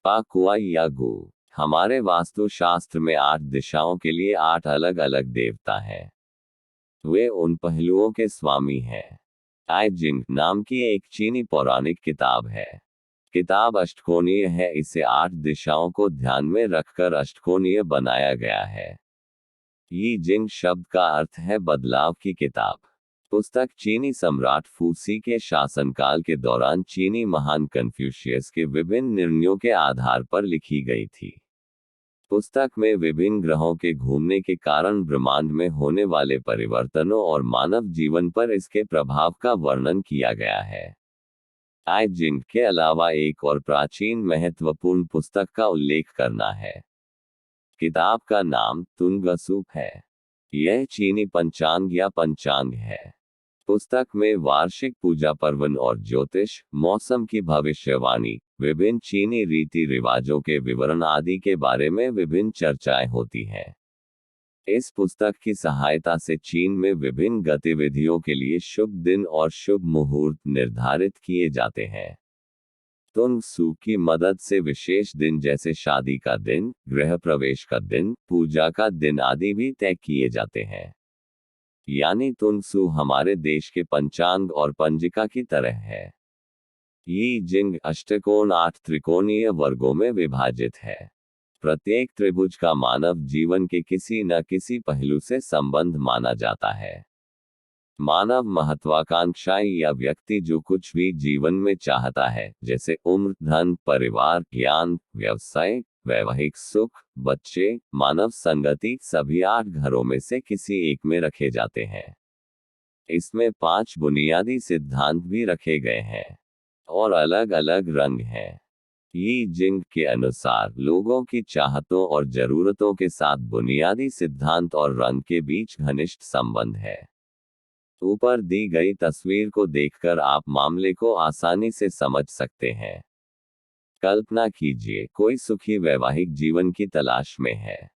पाकुआ या गु। हमारे वास्तुशास्त्र में 8 दिशाओं के लिए 8 अलग अलग देवता हैं। वे उन पहलुओं के स्वामी हैं। आई जिंग नाम की एक चीनी पौराणिक किताब है। किताब अष्टकोणीय है, इसे 8 दिशाओं को ध्यान में रखकर अष्टकोणीय बनाया गया है। यी जिंग शब्द का अर्थ है बदलाव की किताब। पुस्तक चीनी सम्राट फूसी के शासनकाल के दौरान चीनी महान कन्फ्यूशियस के विभिन्न निर्णयों के आधार पर लिखी गई थी। पुस्तक में विभिन्न ग्रहों के घूमने के कारण ब्रह्मांड में होने वाले परिवर्तनों और मानव जीवन पर इसके प्रभाव का वर्णन किया गया है। आई जिंग के अलावा एक और प्राचीन महत्वपूर्ण पुस्तक का उल्लेख करना है। किताब का नाम तुंगसूप है। यह चीनी पंचांग या पंचांग है। पुस्तक में वार्षिक पूजा पर्वन और ज्योतिष, मौसम की भविष्यवाणी, विभिन्न चीनी रीति रिवाजों के विवरण आदि के बारे में विभिन्न चर्चाएं होती हैं। इस पुस्तक की सहायता से चीन में विभिन्न गतिविधियों के लिए शुभ दिन और शुभ मुहूर्त निर्धारित किए जाते हैं। तुंग सू की मदद से विशेष दिन जैसे शादी का दिन, गृह प्रवेश का दिन, पूजा का दिन आदि भी तय किए जाते हैं। यानी तुंग सू हमारे देश के पंचांग और पंजिका की तरह है। यी जिंग अष्टकोण 8 त्रिकोणीय वर्गों में विभाजित है। प्रत्येक त्रिभुज का मानव जीवन के किसी न किसी पहलू से संबंध माना जाता है। मानव महत्वाकांक्षाएं या व्यक्ति जो कुछ भी जीवन में चाहता है, जैसे उम्र, धन, परिवार, ज्ञान, व्यवसाय, वैवाहिक सुख, बच्चे, मानव संगति, सभी 8 घरों में से किसी एक में रखे जाते हैं। इसमें 5 बुनियादी सिद्धांत भी रखे गए हैं और अलग अलग रंग हैं। यी जिंग के अनुसार लोगों की चाहतों और जरूरतों के साथ बुनियादी सिद्धांत और रंग के बीच घनिष्ठ संबंध है। ऊपर दी गई तस्वीर को देखकर आप मामले को आसानी से समझ सकते हैं। कल्पना कीजिए, कोई सुखी वैवाहिक जीवन की तलाश में है।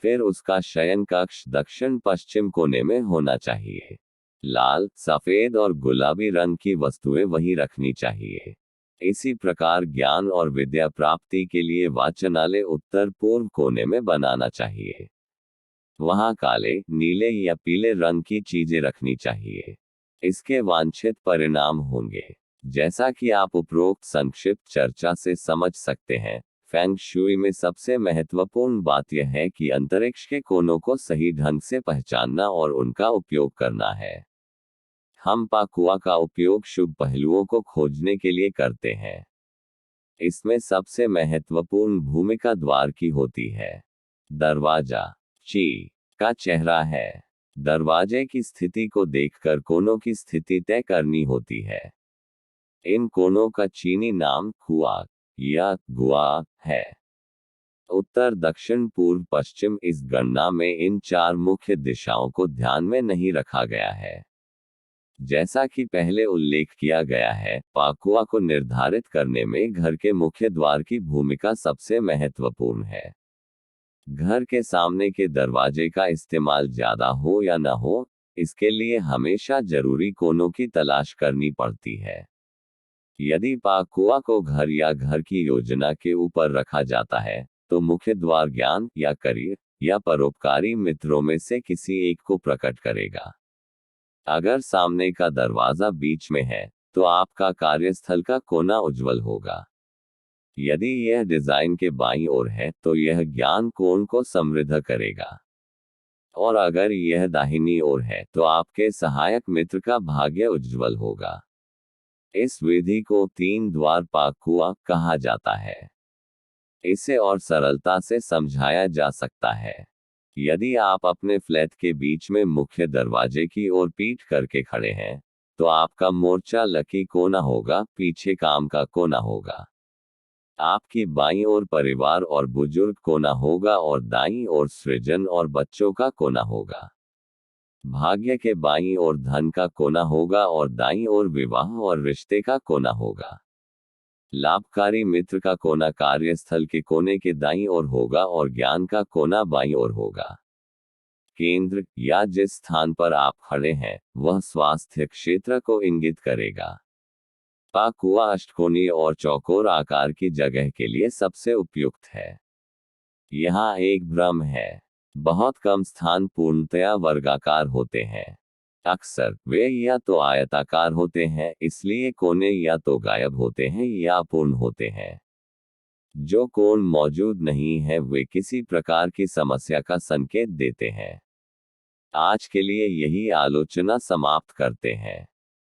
फिर उसका शयन कक्ष दक्षिण पश्चिम कोने में होना चाहिए। लाल, सफेद और गुलाबी रंग की वस्तुएं वहीं रखनी चाहिए। इसी प्रकार ज्ञान और विद्या प्राप्ति के लिए वाचनालय उत्तर पूर्व कोने में बनाना चाहिए। वहां काले, नीले या पीले रंग की चीजें रखनी चाहिए। इसके वांछित परिणाम होंगे। जैसा कि आप उपरोक्त संक्षिप्त चर्चा से समझ सकते हैं, फेंग शुई में सबसे महत्वपूर्ण बात यह है कि अंतरिक्ष के कोनों को सही ढंग से पहचानना और उनका उपयोग करना है। हम पाकुआ का उपयोग शुभ पहलुओं को खोजने के लिए करते हैं। इसमें सबसे महत्वपूर्ण भूमिका द्वार की होती है। दरवाजा ची का चेहरा है। दरवाजे की स्थिति को देखकर कोनों की स्थिति तय करनी होती है। इन कोनों का चीनी नाम खुआ या गुआ है। उत्तर, दक्षिण, पूर्व, पश्चिम, इस गणना में इन 4 मुख्य दिशाओं को ध्यान में नहीं रखा गया है। जैसा कि पहले उल्लेख किया गया है, पाकुआ को निर्धारित करने में घर के मुख्य द्वार की भूमिका सबसे महत्वपूर्ण है। घर के सामने के दरवाजे का इस्तेमाल ज्यादा हो या न हो, इसके लिए हमेशा जरूरी कोनों की तलाश करनी पड़ती है। यदि पाकुआ को घर या घर की योजना के ऊपर रखा जाता है, तो मुख्य द्वार ज्ञान या करियर या परोपकारी मित्रों में से किसी एक को प्रकट करेगा। अगर सामने का दरवाजा बीच में है, तो आपका कार्यस्थल का कोना उज्जवल होगा। यदि यह डिजाइन के बाईं ओर है, तो यह ज्ञान कोण को समृद्ध करेगा। और अगर यह दाहिनी ओर है, तो आपके सहायक मित्र का भाग्य उज्जवल होगा। इस विधि को 3 द्वार पाकुआ कहा जाता है। इसे और सरलता से समझाया जा सकता है। यदि आप अपने फ्लैट के बीच में मुख्य दरवाजे की ओर पीठ करके खड़े हैं, तो आपका मोर्चा लकी कोना होगा, पीछे काम का कोना होगा। आपकी बाईं ओर परिवार और बुजुर्ग कोना होगा और दाईं ओर सृजन और बच्चों का कोना होगा। भाग्य के बाईं ओर धन का कोना होगा और दाईं ओर विवाह और रिश्ते का कोना होगा। लाभकारी मित्र का कोना कार्यस्थल के कोने के दाईं ओर होगा और ज्ञान का कोना बाईं ओर होगा। केंद्र या जिस स्थान पर आप खड़े हैं, वह स्वास्थ्य क्षेत्र को इंगित करेगा। कुआ अष्टकोणीय और चौकोर आकार की जगह के लिए सबसे उपयुक्त है। यहाँ एक भ्रम है। बहुत कम स्थान पूर्णतया वर्गाकार होते हैं। अक्सर वे या तो आयताकार होते हैं, इसलिए कोने या तो गायब होते हैं या अपूर्ण होते हैं। जो कोण मौजूद नहीं है वे किसी प्रकार की समस्या का संकेत देते हैं। आज के लिए यही आलोचना समाप्त करते हैं।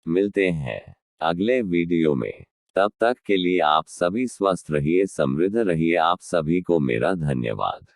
मिलते हैं अगले वीडियो में। तब तक के लिए आप सभी स्वस्थ रहिए, समृद्ध रहिए। आप सभी को मेरा धन्यवाद।